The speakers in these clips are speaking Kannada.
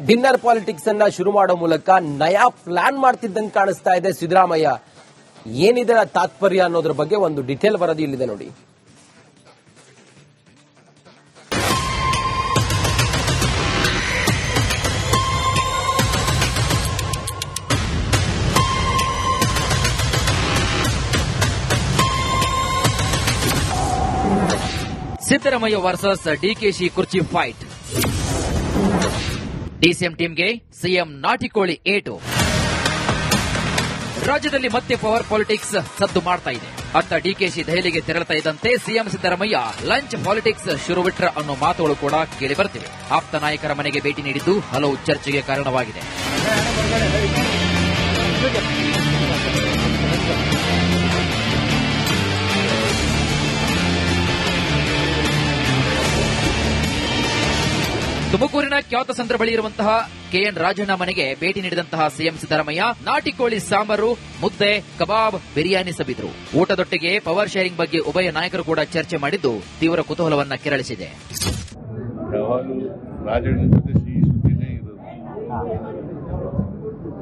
ಡಿನ್ನರ್ ಪಾಲಿಟಿಕ್ಸ್ ಅನ್ನ ಶುರು ಮಾಡೋ ಮೂಲಕ ನಯಾ ಪ್ಲಾನ್ ಮಾಡ್ತಿದ್ದಂಗೆ ಕಾಣಿಸ್ತಾ ಇದೆ ಸಿದ್ದರಾಮಯ್ಯ. ಏನಿದೆ ತಾತ್ಪರ್ಯ ಅನ್ನೋದ್ರ ಬಗ್ಗೆ ಒಂದು ಡಿಟೇಲ್ ವರದಿ ಇಲ್ಲಿದೆ ನೋಡಿ. ಸಿದ್ದರಾಮಯ್ಯ ವರ್ಸಸ್ ಡಿಕೆಶಿ ಕುರ್ಚಿ ಫೈಟ್. ಡಿಸಿಎಂ ಟೀಮ್ಗೆ ಸಿಎಂ ನಾಟಿಕೋಳಿ ಏಟು. ರಾಜ್ಯದಲ್ಲಿ ಮತ್ತೆ ಪವರ್ ಪಾಲಿಟಿಕ್ಸ್ ಸದ್ದು ಮಾಡ್ತಾ ಇದೆ. ಅತ್ತ ಡಿಕೆಶಿ ದೆಹಲಿಗೆ ತೆರಳುತ್ತಾ ಇದ್ದಂತೆ ಸಿಎಂ ಸಿದ್ದರಾಮಯ್ಯ ಲಂಚ್ ಪಾಲಿಟಿಕ್ಸ್ ಶುರು ಬಿಟ್ರ ಅನ್ನೋ ಮಾತುಗಳು ಕೂಡ ಕೇಳಿ ಬರ್ತಿವೆ. ಆಪ್ತ ನಾಯಕರ ಮನೆಗೆ ಭೇಟಿ ನೀಡಿದ್ದು ಹಲವು ಚರ್ಚೆಗೆ ಕಾರಣವಾಗಿದೆ. ತುಮಕೂರಿನ ಖ್ಯಾತಸಂದ್ರ ಬಳಿ ಇರುವಂತಹ ಕೆಎನ್ ರಾಜಣ್ಣ ಮನೆಗೆ ಭೇಟಿ ನೀಡಿದಂತಹ ಸಿಎಂ ಸಿದ್ದರಾಮಯ್ಯ ನಾಟಿಕೋಳಿ ಸಾಂಬಾರು, ಮುದ್ದೆ, ಕಬಾಬ್, ಬಿರಿಯಾನಿ ಸವಿದ್ರು. ಊಟದೊಟ್ಟಿಗೆ ಪವರ್ ಶೇರಿಂಗ್ ಬಗ್ಗೆ ಉಭಯ ನಾಯಕರು ಕೂಡ ಚರ್ಚೆ ಮಾಡಿದ್ದು ತೀವ್ರ ಕುತೂಹಲವನ್ನ ಕೆರಳಿಸಿದೆ.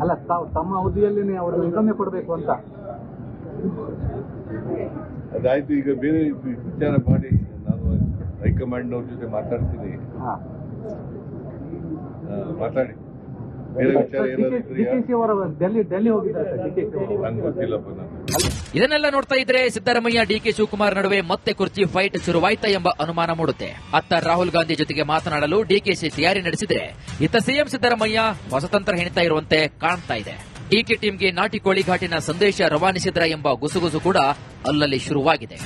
ಅಲ್ಲ, ತಮ್ಮ ಅವಧಿಯಲ್ಲಿ ಅವರು ನಿಗಮನೆ ಕೊಡಬೇಕು ಅಂತ ಅದಾಯ್ತು. ಈಗ ಬೇರೆ ವಿಚಾರ ಮಾಡಿ ನಾನು ಹೈಕಮಾಂಡ್ನವ್ರ ಜೊತೆ ಮಾತಾಡ್ತೀನಿ. ಮಾತಾಡಿ ಬೇರೆ ವಿಚಾರ ಡೆಲ್ಲಿ ಹೋಗಿದ್ದಾರೆ. ನಂಗೆ ಗೊತ್ತಿಲ್ಲಪ್ಪ. ನಾನು ಇದನ್ನೆಲ್ಲ ನೋಡ್ತಾ ಇದ್ರೆ ಸಿದ್ದರಾಮಯ್ಯ ಡಿಕೆ ಶಿವಕುಮಾರ್ ನಡುವೆ ಮತ್ತೆ ಕುರ್ಚಿ ಫೈಟ್ ಶುರುವಾಯ್ತಾ ಎಂಬ ಅನುಮಾನ ಮೂಡುತ್ತೆ. ಅತ್ತ ರಾಹುಲ್ ಗಾಂಧಿ ಜೊತೆಗೆ ಮಾತನಾಡಲು ಡಿಕೆಶಿ ತಯಾರಿ ನಡೆಸಿದ್ರೆ ಇತ್ತ ಸಿಎಂ ಸಿದ್ದರಾಮಯ್ಯ ಹೊಸತಂತ್ರ ಹೆಣಿತಾ ಇರುವಂತೆ ಕಾಣ್ತಾ ಇದೆ. ಡಿಕೆ ಟೀಮ್ಗೆ ನಾಟಿಕೋಳಿ ಘಾಟಿನ ಸಂದೇಶ ರವಾನಿಸಿದ್ರ ಎಂಬ ಗುಸುಗುಸು ಕೂಡ ಅಲ್ಲಲ್ಲಿ ಶುರುವಾಗಿದೆ.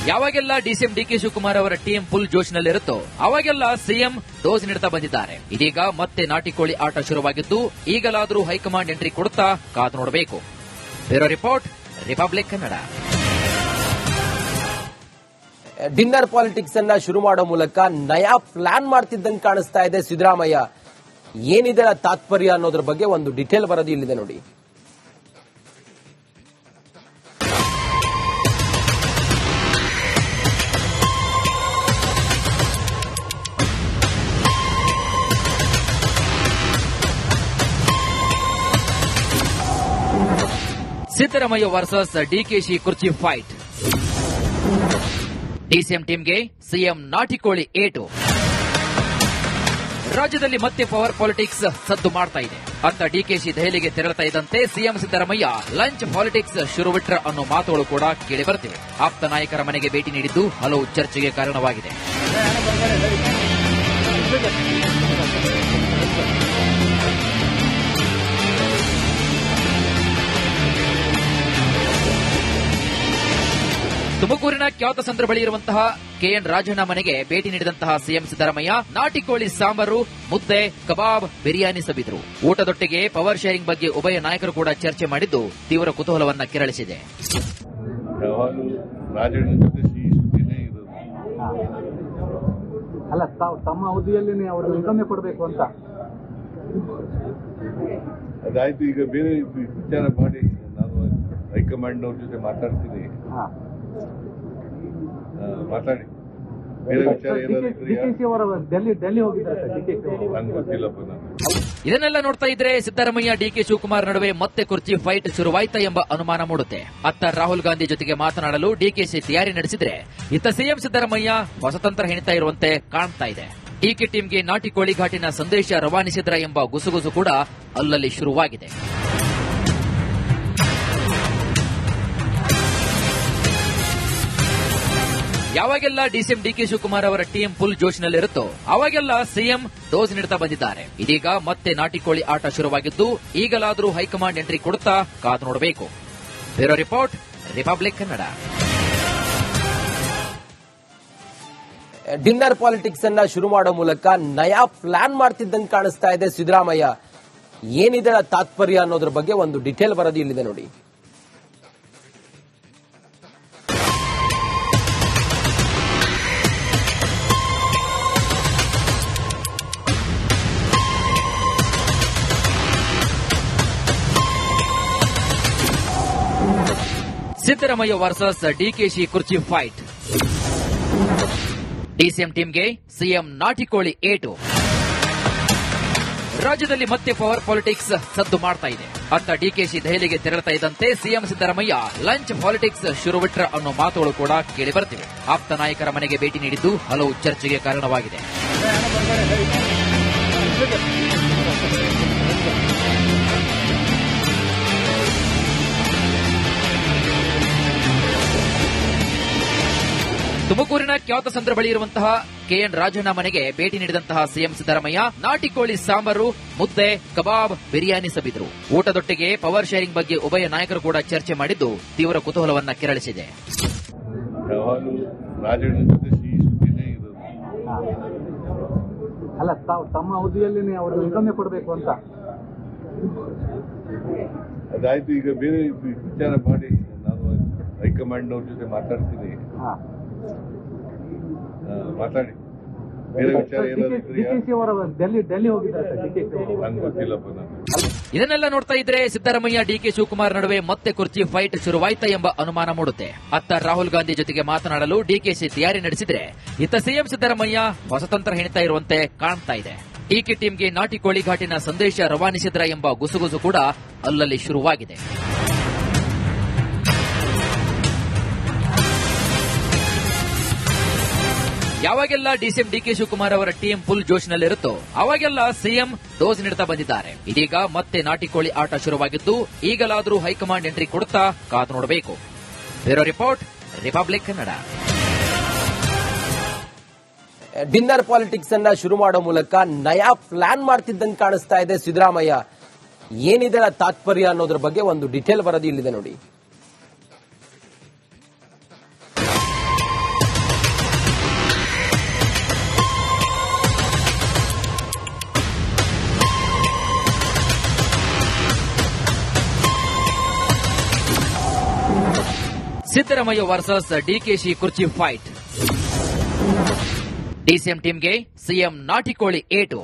ಯಾವಾಗೆಲ್ಲ ಡಿಸಿಎಂ ಡಿಕೆ ಶಿವಕುಮಾರ್ ಅವರ ಟೀಮ್ ಫುಲ್ ಜೋಶ್ನಲ್ಲಿರುತ್ತೋ ಅವಾಗೆಲ್ಲ ಸಿಎಂ ಡೋಸ್ ನೀಡುತ್ತಾ ಬಂದಿದ್ದಾರೆ. ಇದೀಗ ಮತ್ತೆ ನಾಟಿಕೋಳಿ ಆಟ ಶುರುವಾಗಿದ್ದು ಈಗಲಾದರೂ ಹೈಕಮಾಂಡ್ ಎಂಟ್ರಿ ಕೊಡುತ್ತಾ ಕಾದು ನೋಡಬೇಕು. Bureau report, republic Kannada. Dinner politics ಅನ್ನ ಶುರು ಮಾಡೋ ಮೂಲಕ ನಯಾ ಪ್ಲಾನ್ ಮಾಡ್ತಿದ್ದಂಗೆ ಕಾಣಿಸ್ತಾ ಇದೆ ಸಿದ್ದರಾಮಯ್ಯ. ಏನಿದೆ ತಾತ್ಪರ್ಯ ಅನ್ನೋದ್ರ ಬಗ್ಗೆ ಒಂದು ಡಿಟೇಲ್ ವರದಿ ಇಲ್ಲಿದೆ ನೋಡಿ. ಸಿದ್ದರಾಮಯ್ಯ ವರ್ಸಸ್ ಡಿಕೆಶಿ ಕುರ್ಚಿ ಫೈಟ್. ಡಿಸಿಎಂ ಟೀಮ್ಗೆ ಸಿಎಂ ನಾಟಿಕೋಳಿ ಏಟು. ರಾಜ್ಯದಲ್ಲಿ ಮತ್ತೆ ಪವರ್ ಪಾಲಿಟಿಕ್ಸ್ ಸದ್ದು ಮಾಡ್ತಾ ಇದೆ. ಅತ್ತ ಡಿಕೆಶಿ ದೆಹಲಿಗೆ ತೆರಳುತ್ತಾ ಇದ್ದಂತೆ ಸಿಎಂ ಸಿದ್ದರಾಮಯ್ಯ ಲಂಚ್ ಪಾಲಿಟಿಕ್ಸ್ ಶುರು ಬಿಟ್ರ ಅನ್ನೋ ಮಾತುಗಳು ಕೂಡ ಕೇಳಿ ಬರ್ತಿವೆ. ಆಪ್ತ ನಾಯಕರ ಮನೆಗೆ ಭೇಟಿ ನೀಡಿದ್ದು ಹಲವು ಚರ್ಚೆಗೆ ಕಾರಣವಾಗಿದೆ. ತುಮಕೂರಿನ ಖ್ಯಾತಸಂದ್ರ ಬಳಿ ಇರುವಂತಹ ಕೆಎನ್ ರಾಜಣ್ಣ ಮನೆಗೆ ಭೇಟಿ ನೀಡಿದಂತಹ ಸಿಎಂ ಸಿದ್ದರಾಮಯ್ಯ ನಾಟಿಕೋಳಿ ಸಾಂಬಾರು, ಮುದ್ದೆ, ಕಬಾಬ್, ಬಿರಿಯಾನಿ ಸವಿದ್ರು. ಊಟದೊಟ್ಟಿಗೆ ಪವರ್ ಶೇರಿಂಗ್ ಬಗ್ಗೆ ಉಭಯ ನಾಯಕರು ಕೂಡ ಚರ್ಚೆ ಮಾಡಿದ್ದು ತೀವ್ರ ಕುತೂಹಲವನ್ನ ಕೆರಳಿಸಿದೆ. ಅಲ್ಲ, ತಮ್ಮ ಅವಧಿಯಲ್ಲಿ ಅವರು ನಿಗಮನೆ ಕೊಡಬೇಕು ಅಂತ ಅದಾಯ್ತು. ಈಗ ಬೇರೆ ವಿಚಾರ ಮಾಡಿ ನಾನು ಹೈಕಮಾಂಡ್ನವ್ರ ಜೊತೆ ಮಾತಾಡ್ತೀನಿ. ಮಾತಾಡಿ ಬೇರೆ ವಿಚಾರ ಡೆಲ್ಲಿ ಹೋಗಿದ್ದಾರೆ. ನಂಗೆ ಗೊತ್ತಿಲ್ಲಪ್ಪ. ನಾನು ಇದನ್ನೆಲ್ಲ ನೋಡ್ತಾ ಇದ್ರೆ ಸಿದ್ದರಾಮಯ್ಯ ಡಿಕೆ ಶಿವಕುಮಾರ್ ನಡುವೆ ಮತ್ತೆ ಕುರ್ಚಿ ಫೈಟ್ ಶುರುವಾಯ್ತಾ ಎಂಬ ಅನುಮಾನ ಮೂಡುತ್ತೆ. ಅತ್ತ ರಾಹುಲ್ ಗಾಂಧಿ ಜೊತೆಗೆ ಮಾತನಾಡಲು ಡಿಕೆಶಿ ತಯಾರಿ ನಡೆಸಿದ್ರೆ ಇತ್ತ ಸಿಎಂ ಸಿದ್ದರಾಮಯ್ಯ ಹೊಸತಂತ್ರ ಹೆಣಿತಾ ಇರುವಂತೆ ಕಾಣ್ತಾ ಇದೆ. ಡಿಕೆ ಟೀಮ್ಗೆ ನಾಟಿಕೋಳಿ ಘಾಟಿನ ಸಂದೇಶ ರವಾನಿಸಿದ್ರ ಎಂಬ ಗುಸುಗುಸು ಕೂಡ ಅಲ್ಲಲ್ಲಿ ಶುರುವಾಗಿದೆ. ಯಾವಾಗೆಲ್ಲ ಡಿಸಿಎಂ ಡಿಕೆ ಶಿವಕುಮಾರ್ ಅವರ ಟೀಮ್ ಫುಲ್ ಜೋಶ್ನಲ್ಲಿರುತ್ತೋ ಅವಾಗೆಲ್ಲ ಸಿಎಂ ಡೋಸ್ ನೀಡುತ್ತಾ ಬಂದಿದ್ದಾರೆ. ಇದೀಗ ಮತ್ತೆ ನಾಟಿಕೋಳಿ ಆಟ ಶುರುವಾಗಿದ್ದು ಈಗಲಾದರೂ ಹೈಕಮಾಂಡ್ ಎಂಟ್ರಿ ಕೊಡುತ್ತಾ ಕಾದು ನೋಡಬೇಕು. Bureau report, republic Kannada. Dinner politics ಅನ್ನ ಶುರು ಮಾಡೋ ಮೂಲಕ ನಯಾ ಪ್ಲಾನ್ ಮಾಡ್ತಿದ್ದಂಗೆ ಕಾಣಿಸ್ತಾ ಇದೆ ಸಿದ್ದರಾಮಯ್ಯ. ಏನಿದೆ ತಾತ್ಪರ್ಯ ಅನ್ನೋದ್ರ ಬಗ್ಗೆ ಒಂದು ಡಿಟೇಲ್ ವರದಿ ಇಲ್ಲಿದೆ ನೋಡಿ. ಸಿದ್ದರಾಮಯ್ಯ ವರ್ಸಸ್ ಡಿಕೆಶಿ ಕುರ್ಚಿ ಫೈಟ್. ಡಿಸಿಎಂ ಟೀಮ್ಗೆ ಸಿಎಂ ನಾಟಿಕೋಳಿ ಏಟು. ರಾಜ್ಯದಲ್ಲಿ ಮತ್ತೆ ಪವರ್ ಪಾಲಿಟಿಕ್ಸ್ ಸದ್ದು ಮಾಡ್ತಾ ಇದೆ. ಅತ್ತ ಡಿಕೆಶಿ ದೆಹಲಿಗೆ ತೆರಳುತ್ತಾ ಇದ್ದಂತೆ ಸಿಎಂ ಸಿದ್ದರಾಮಯ್ಯ ಲಂಚ್ ಪಾಲಿಟಿಕ್ಸ್ ಶುರುವಿಟ್ರ ಅನ್ನೋ ಮಾತುಗಳು ಕೂಡ ಕೇಳಿ ಬರ್ತಿವೆ. ಆಪ್ತ ನಾಯಕರ ಮನೆಗೆ ಭೇಟಿ ನೀಡಿದ್ದು ಹಲವು ಚರ್ಚೆಗೆ ಕಾರಣವಾಗಿದೆ. ತುಮಕೂರಿನ ಕ್ಯಾತಸಂದ್ರ ಬಳಿ ಇರುವಂತಹ ಕೆಎನ್ ರಾಜಣ್ಣ ಮನೆಗೆ ಭೇಟಿ ನೀಡಿದಂತಹ ಸಿಎಂ ಸಿದ್ದರಾಮಯ್ಯ ನಾಟಿಕೋಳಿ ಸಾಂಬಾರು, ಮುದ್ದೆ, ಕಬಾಬ್, ಬಿರಿಯಾನಿ ಸವಿದ್ರು. ಊಟದೊಟ್ಟಿಗೆ ಪವರ್ ಶೇರಿಂಗ್ ಬಗ್ಗೆ ಉಭಯ ನಾಯಕರು ಕೂಡ ಚರ್ಚೆ ಮಾಡಿದ್ದು ತೀವ್ರ ಕುತೂಹಲವನ್ನ ಕೆರಳಿಸಿದೆ. ಯಾವಾಗಲೂ ರಾಜಣ್ಣನ ಜೊತೆ ಸಿಹಿ ಸುದ್ದಿನೇ ಇರೋದು. ಅಲ್ಲ ತಾವು ತಮ್ಮ ಅವಧಿಯಲ್ಲಿ ಅವರು ವಿರಮಣೆ ಕೊಡಬೇಕು ಅಂತ. ಅದಾಯ್ತು, ಈಗ ಬೇರೆ ವಿಚಾರ ಮಾಡಿ ನಾನು ಹೈಕಮಾಂಡ್ನವ್ರ ಜೊತೆ ಮಾತಾಡ್ತೀನಿ. ಮಾತಾಡಿ ಬೇರೆ ವಿಚಾರ ಏನಾದ್ರು ಡಿಕೆಶಿ ಅವರು ಡೆಲ್ಲಿ ಹೋಗಿದ್ದಾರೆ ಸರ್. ಡಿಕೆಶಿ ನಂಗೆ ಗೊತ್ತಿಲ್ಲಪ್ಪ. ನಾನು ಇದನ್ನೆಲ್ಲ ನೋಡ್ತಾ ಇದ್ರೆ ಸಿದ್ದರಾಮಯ್ಯ ಡಿಕೆ ಶಿವಕುಮಾರ್ ನಡುವೆ ಮತ್ತೆ ಕುರ್ಚಿ ಫೈಟ್ ಶುರುವಾಯ್ತಾ ಎಂಬ ಅನುಮಾನ ಮೂಡುತ್ತೆ. ಅತ್ತ ರಾಹುಲ್ ಗಾಂಧಿ ಜೊತೆಗೆ ಮಾತನಾಡಲು ಡಿಕೆಶಿ ತಯಾರಿ ನಡೆಸಿದ್ರೆ ಇತ್ತ ಸಿಎಂ ಸಿದ್ದರಾಮಯ್ಯ ಹೊಸತಂತ್ರ ಹೆಣಿತಾ ಇರುವಂತೆ ಕಾಣ್ತಾ ಇದೆ. ಡಿಕೆ ಟೀಮ್ಗೆ ನಾಟಿಕೋಳಿ ಘಾಟಿನ ಸಂದೇಶ ರವಾನಿಸಿದ್ರ ಎಂಬ ಗುಸುಗುಸು ಕೂಡ ಅಲ್ಲಲ್ಲಿ ಶುರುವಾಗಿದೆ. ಯಾವಾಗೆಲ್ಲ ಡಿಸಿಎಂ ಡಿಕೆ ಶಿವಕುಮಾರ್ ಅವರ ಟೀಮ್ ಫುಲ್ ಜೋಶ್ನಲ್ಲಿರುತ್ತೋ ಅವಾಗೆಲ್ಲ ಸಿಎಂ ಡೋಸ್ ನೀಡುತ್ತಾ ಬಂದಿದ್ದಾರೆ. ಇದೀಗ ಮತ್ತೆ ನಾಟಿಕೋಳಿ ಆಟ ಶುರುವಾಗಿದ್ದು ಈಗಲಾದರೂ ಹೈಕಮಾಂಡ್ ಎಂಟ್ರಿ ಕೊಡುತ್ತಾ ಕಾದು ನೋಡಬೇಕು. Bureau report, republic Kannada. Dinner politics ಅನ್ನ ಶುರು ಮಾಡೋ ಮೂಲಕ ನಯಾ ಪ್ಲಾನ್ ಮಾಡ್ತಿದ್ದಂಗೆ ಕಾಣಿಸ್ತಾ ಇದೆ ಸಿದ್ದರಾಮಯ್ಯ. ಏನಿದೆ ತಾತ್ಪರ್ಯ ಅನ್ನೋದ್ರ ಬಗ್ಗೆ ಒಂದು ಡಿಟೇಲ್ ವರದಿ ಇಲ್ಲಿದೆ ನೋಡಿ. ಸಿದ್ದರಾಮಯ್ಯ ವರ್ಸಸ್ ಡಿಕೆಶಿ ಕುರ್ಚಿ ಫೈಟ್. ಡಿಸಿಎಂ ಟೀಮ್ಗೆ ಸಿಎಂ ನಾಟಿಕೋಳಿ ಏಟು.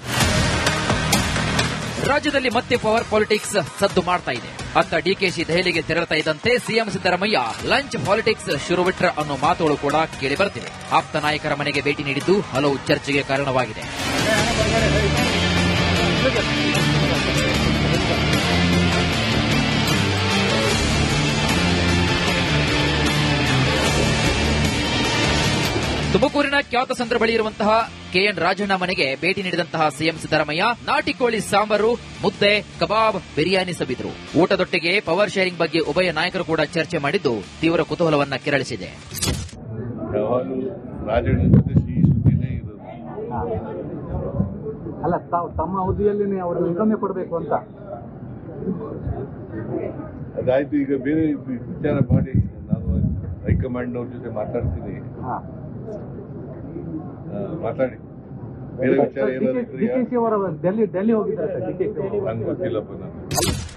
ರಾಜ್ಯದಲ್ಲಿ ಮತ್ತೆ ಪವರ್ ಪಾಲಿಟಿಕ್ಸ್ ಸದ್ದು ಮಾಡ್ತಾ ಇದೆ. ಅತ್ತ ಡಿಕೆಶಿ ದೆಹಲಿಗೆ ತೆರಳುತ್ತಾ ಇದ್ದಂತೆ ಸಿಎಂ ಸಿದ್ದರಾಮಯ್ಯ ಲಂಚ್ ಪಾಲಿಟಿಕ್ಸ್ ಶುರುವಿಟ್ರ ಅನ್ನೋ ಮಾತುಗಳು ಕೂಡ ಕೇಳಿ ಬರ್ತಿವೆ. ಆಪ್ತ ನಾಯಕರ ಮನೆಗೆ ಭೇಟಿ ನೀಡಿದ್ದು ಹಲವು ಚರ್ಚೆಗೆ ಕಾರಣವಾಗಿದೆ. ತುಮಕೂರಿನ ಕ್ಯಾತಸಂದ್ರ ಬಳಿ ಇರುವಂತಹ ಕೆಎನ್ ರಾಜಣ್ಣ ಮನೆಗೆ ಭೇಟಿ ನೀಡಿದಂತಹ ಸಿಎಂ ಸಿದ್ದರಾಮಯ್ಯ ನಾಟಿಕೋಳಿ ಸಾಂಬಾರು, ಮುದ್ದೆ, ಕಬಾಬ್, ಬಿರಿಯಾನಿ ಸವಿದ್ರು. ಊಟದೊಟ್ಟಿಗೆ ಪವರ್ ಶೇರಿಂಗ್ ಬಗ್ಗೆ ಉಭಯ ನಾಯಕರು ಕೂಡ ಚರ್ಚೆ ಮಾಡಿದ್ದು ತೀವ್ರ ಕುತೂಹಲವನ್ನ ಕೆರಳಿಸಿದೆ. ಯಾವಾಗಲೂ ರಾಜಣ್ಣನ ಜೊತೆ ಸಿಹಿ ಸುದ್ದಿನೇ ಇರೋದು. ಅಲ್ಲ ತಾವು ತಮ್ಮ ಅವಧಿಯಲ್ಲಿ ಅವರು ವಿರಮಣೆ ಕೊಡಬೇಕು ಅಂತ. ಅದಾಯ್ತು, ಈಗ ಬೇರೆ ವಿಚಾರ ಮಾಡಿ ನಾನು ಹೈಕಮಾಂಡ್ನವ್ರ ಜೊತೆ ಮಾತಾಡ್ತೀನಿ. ಮಾತಾಡಿ ಬೇರೆ ವಿಚಾರ ಏನಾದ್ರು ಡಿಕೆಶಿ ಅವರು ಡೆಲ್ಲಿ ಹೋಗಿದ್ದಾರೆ ಸರ್. ಡಿಕೆಶಿ ನಂಗೆ ಗೊತ್ತಿಲ್ಲಪ್ಪ. ನಾನು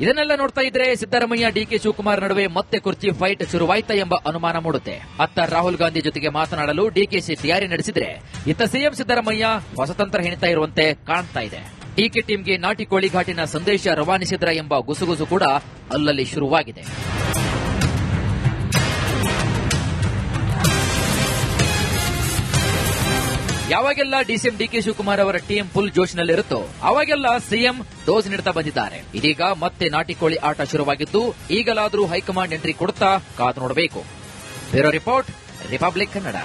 ಇದನ್ನೆಲ್ಲ ನೋಡ್ತಾ ಇದ್ರೆ ಸಿದ್ದರಾಮಯ್ಯ ಡಿಕೆ ಶಿವಕುಮಾರ್ ನಡುವೆ ಮತ್ತೆ ಕುರ್ಚಿ ಫೈಟ್ ಶುರುವಾಯ್ತಾ ಎಂಬ ಅನುಮಾನ ಮೂಡುತ್ತೆ. ಅತ್ತ ರಾಹುಲ್ ಗಾಂಧಿ ಜೊತೆಗೆ ಮಾತನಾಡಲು ಡಿಕೆಶಿ ತಯಾರಿ ನಡೆಸಿದ್ರೆ ಇತ್ತ ಸಿಎಂ ಸಿದ್ದರಾಮಯ್ಯ ಹೊಸತಂತ್ರ ಹೆಣಿತಾ ಇರುವಂತೆ ಕಾಣ್ತಾ ಇದೆ. ಡಿಕೆ ಟೀಮ್ಗೆ ನಾಟಿಕೋಳಿ ಘಾಟಿನ ಸಂದೇಶ ರವಾನಿಸಿದ್ರ ಎಂಬ ಗುಸುಗುಸು ಕೂಡ ಅಲ್ಲಲ್ಲಿ ಶುರುವಾಗಿದೆ. ಯಾವಾಗೆಲ್ಲ ಡಿಸಿಎಂ ಡಿಕೆ ಶಿವಕುಮಾರ್ ಅವರ ಟೀಮ್ ಫುಲ್ ಜೋಶ್ನಲ್ಲಿರುತ್ತೋ ಅವಾಗೆಲ್ಲ ಸಿಎಂ ಡೋಸ್ ನೀಡುತ್ತಾ ಬಂದಿದ್ದಾರೆ. ಇದೀಗ ಮತ್ತೆ ನಾಟಿಕೋಳಿ ಆಟ ಶುರುವಾಗಿದ್ದು ಈಗಲಾದರೂ ಹೈಕಮಾಂಡ್ ಎಂಟ್ರಿ ಕೊಡುತ್ತಾ ಕಾದು ನೋಡಬೇಕು. Bureau report, republic Kannada.